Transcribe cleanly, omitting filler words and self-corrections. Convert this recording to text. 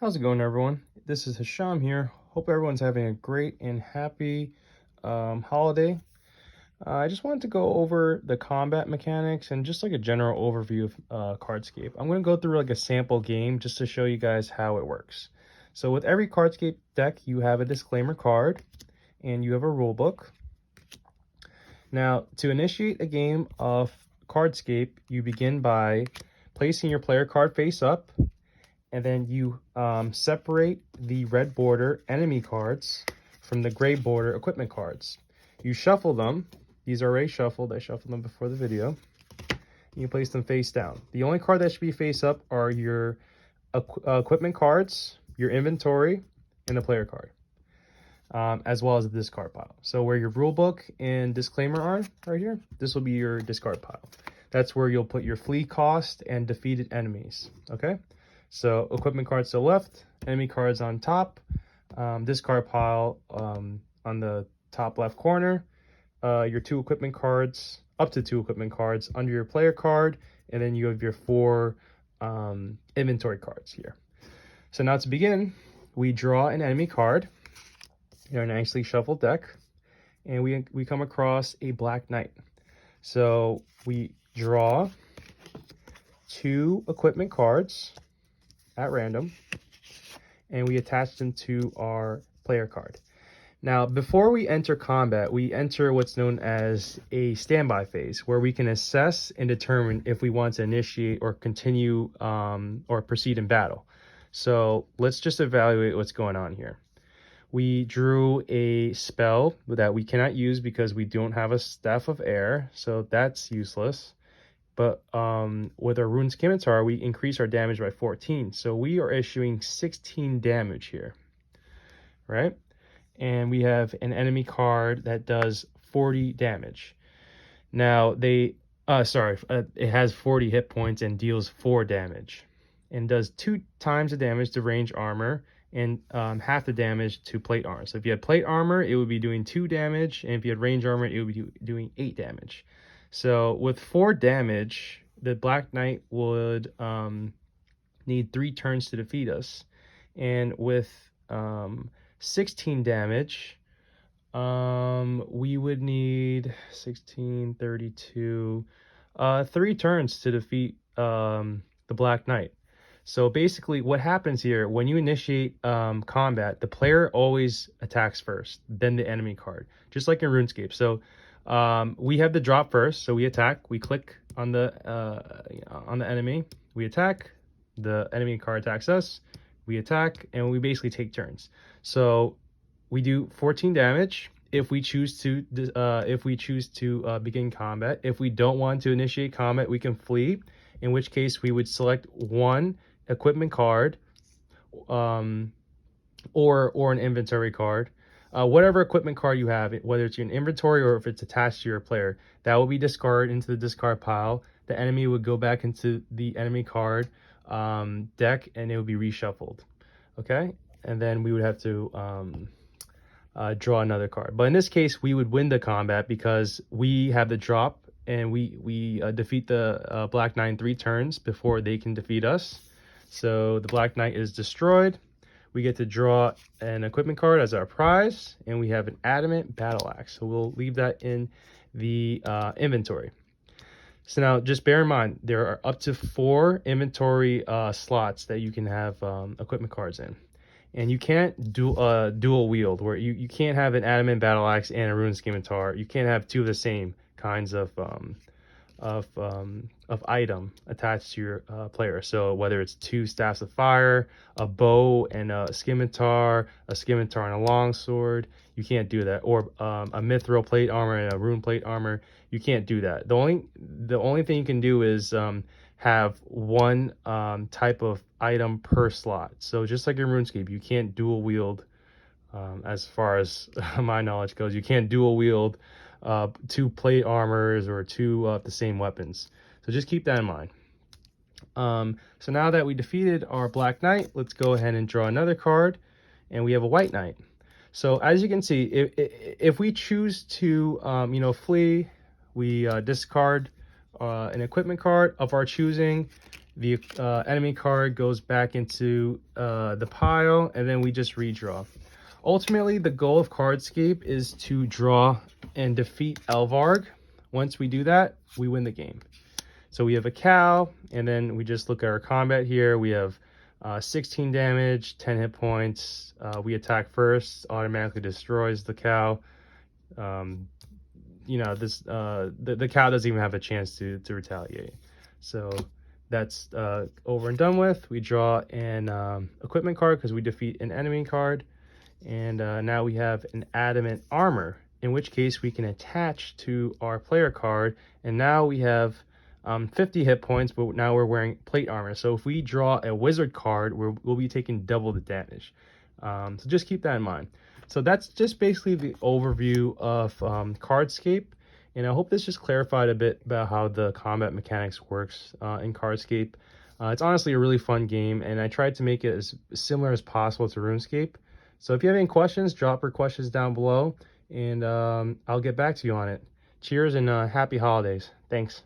How's it going, everyone? This is Hisham here. Hope everyone's having a great and happy holiday. I just wanted to go over the combat mechanics and just like a general overview of CardScape. I'm going to go through like a sample game just to show you guys how it works. So with every CardScape deck, you have a disclaimer card and you have a rule book. Now, to initiate a game of CardScape, you begin by placing your player card face up, and then you separate the red border enemy cards from the gray border equipment cards. You shuffle them. These are already shuffled. I shuffled them before the video. You place them face down. The only card that should be face up are your equipment cards, your inventory, and the player card, as well as the discard pile. So where your rule book and disclaimer are right here, this will be your discard pile. That's where you'll put your flee cost and defeated enemies, okay? So equipment cards to the left, enemy cards on top, discard pile on the top left corner, your two equipment cards, up to two equipment cards under your player card, and then you have your four inventory cards here. So now to begin, we draw an enemy card in our nicely shuffled deck, and we come across a Black Knight. So we draw two equipment cards at random, and we attach them to our player card. Now, before we enter combat, we enter what's known as a standby phase, where we can assess and determine if we want to initiate or continue or proceed in battle. So let's just evaluate what's going on here. We drew a spell that we cannot use because we don't have a Staff of Air, so that's useless. But with our Rune Scimitar, we increase our damage by 14. So we are issuing 16 damage here, right? And we have an enemy card that does 40 damage. Now, it has 40 hit points and deals 4 damage. And does 2 times the damage to range armor and half the damage to plate armor. So if you had plate armor, it would be doing 2 damage. And if you had range armor, it would be doing 8 damage. So with 4 damage, the Black Knight would need 3 turns to defeat us. And with 16 damage, we would need 16, 32, 3 turns to defeat the Black Knight. So basically what happens here, when you initiate combat, the player always attacks first, then the enemy card, just like in RuneScape. So we have the drop first, so we attack. We click on the enemy, we attack. The enemy card attacks us, we attack, and we basically take turns. So we do 14 damage if we choose to begin combat. If we don't want to initiate combat, we can flee. In which case, we would select one equipment card, or an inventory card. Whatever equipment card you have, whether it's in inventory or if it's attached to your player, that will be discarded into the discard pile. The enemy would go back into the enemy card deck, and it would be reshuffled. Okay, and then we would have to draw another card. But in this case, we would win the combat because we have the drop, and we defeat the Black Knight in 3 turns before they can defeat us. So the Black Knight is destroyed. We get to draw an equipment card as our prize, and we have an adamant battle axe. So we'll leave that in the inventory. So now just bear in mind, there are up to 4 inventory slots that you can have equipment cards in. And you can't do dual wield, where you can't have an adamant battle axe and a rune scimitar. You can't have 2 of the same kinds of item attached to your player. So whether it's 2 staffs of fire, a bow and a scimitar and a longsword, you can't do that. Or a mithril plate armor and a rune plate armor, you can't do that. The only thing you can do is have one type of item per slot. So just like in RuneScape, you can't dual wield, as far as my knowledge goes. You can't dual wield 2 plate armors or 2 of the same weapons. So just keep that in mind. So now that we defeated our Black Knight, let's go ahead and draw another card, and we have a White Knight. So as you can see, if we choose to flee, we discard an equipment card of our choosing. the enemy card goes back into the pile, and then we just redraw. Ultimately, the goal of CardScape is to draw and defeat Elvarg. Once we do that, we win the game. So we have a cow, and then we just look at our combat here. We have 16 damage, 10 hit points. We attack first, automatically destroys the cow. You know, this the cow doesn't even have a chance to retaliate. So that's over and done with. We draw an equipment card because we defeat an enemy card. And now we have an adamant armor, in which case we can attach to our player card. And now we have 50 hit points, but now we're wearing plate armor. So if we draw a wizard card, we'll be taking double the damage. So just keep that in mind. So that's just basically the overview of CardScape. And I hope this just clarified a bit about how the combat mechanics works in CardScape. It's honestly a really fun game, and I tried to make it as similar as possible to RuneScape. So if you have any questions, drop your questions down below, and I'll get back to you on it. Cheers and happy holidays. Thanks.